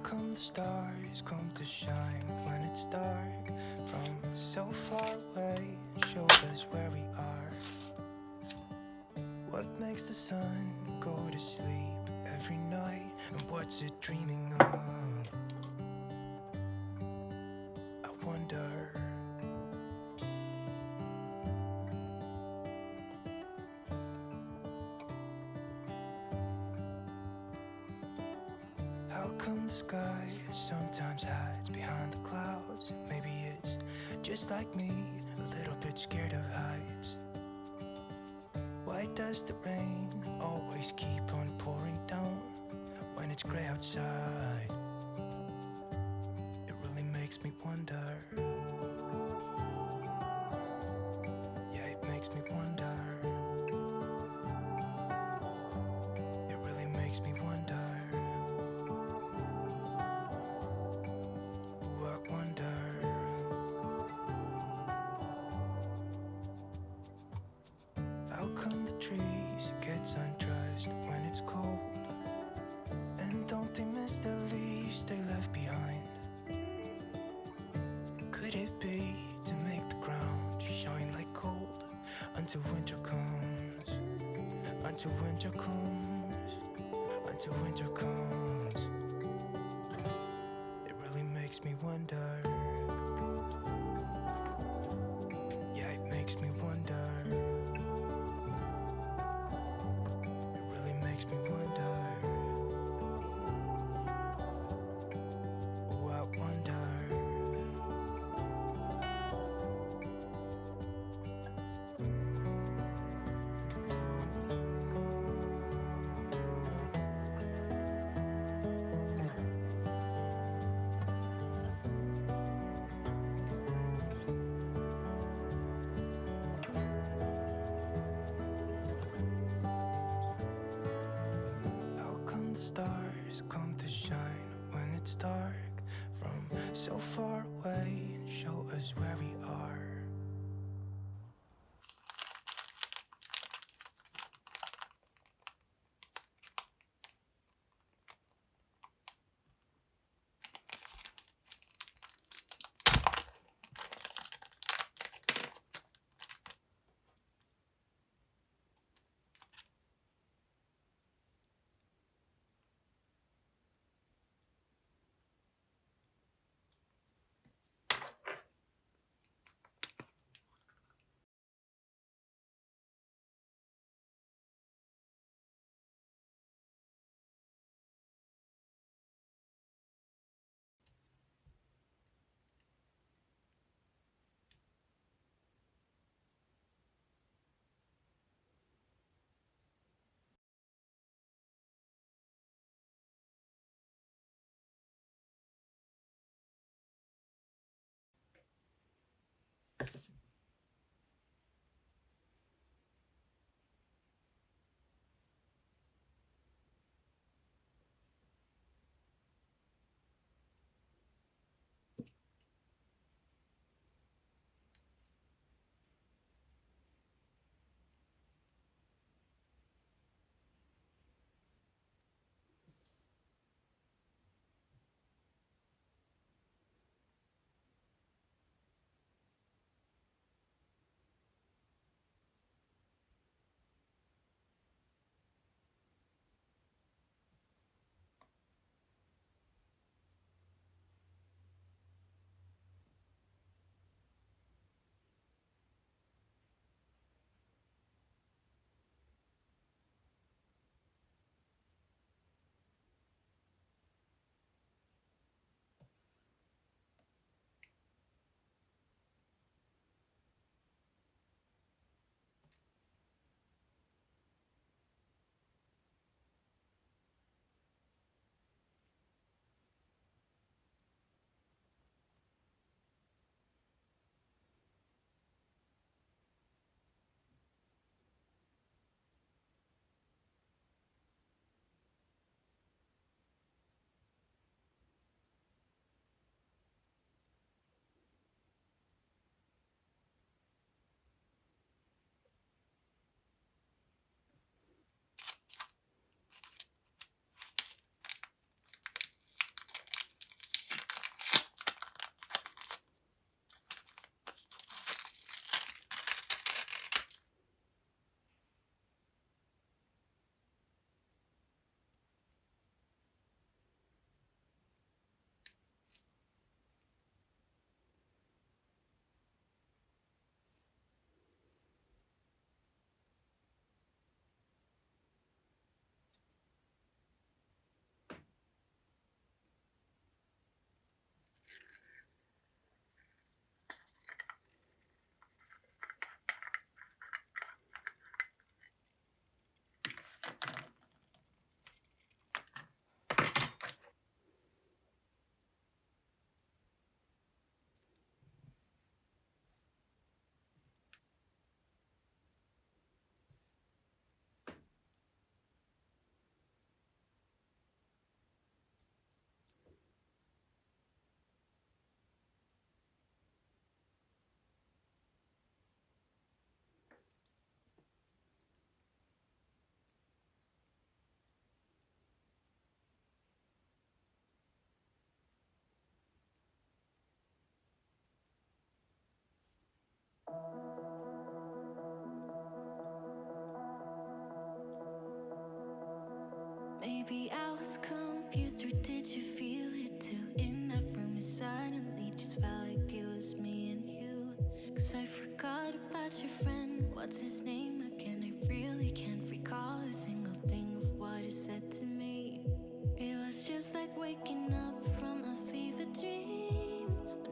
come the stars come to shine when it's dark? From so far away, show us where we are. What makes the sun go to sleep every night? And what's it dreaming of? I wonder. How come the sky sometimes hides behind the clouds? Maybe it's just like me, a little bit scared of heights. Why does the rain always keep on pouring down when it's gray outside? It really makes me wonder. Yeah, it makes me wonder. It really makes me wonder. Ooh, I wonder. How come the trees get undressed when it's cold? And don't they miss the leaves they left behind? Could it be to make the ground shine like gold until winter comes? Until winter comes, until winter comes. It really makes me wonder. Yeah, it makes me wonder. It really makes me wonder. Ooh, I wonder. How come the stars come to shine when it's dark? From so far away and show us where we are. Maybe I was confused, or did you feel it too? In that room, it suddenly just felt like it was me and you. Cause I forgot about your friend. What's his name again? I really can't recall a single thing of what he said to me. It was just like waking up from a fever dream.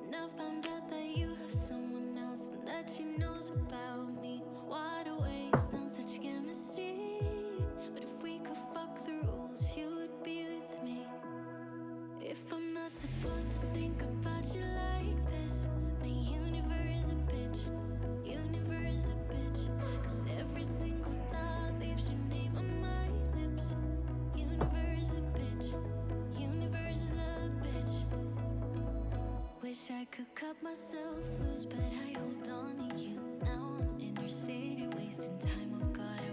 When I found out that you have someone else and that she knows about me. What a waste on such chemistry. But if we could fuck the rules, you would be with me. If I'm not supposed to think about you like this, then universe a bitch, universe a bitch. Cause every single thought leaves your name on my lips. Universe a bitch, universe is a bitch. Wish I could cut myself loose, but I hold on to you. Now I'm in your city, wasting time, oh God, I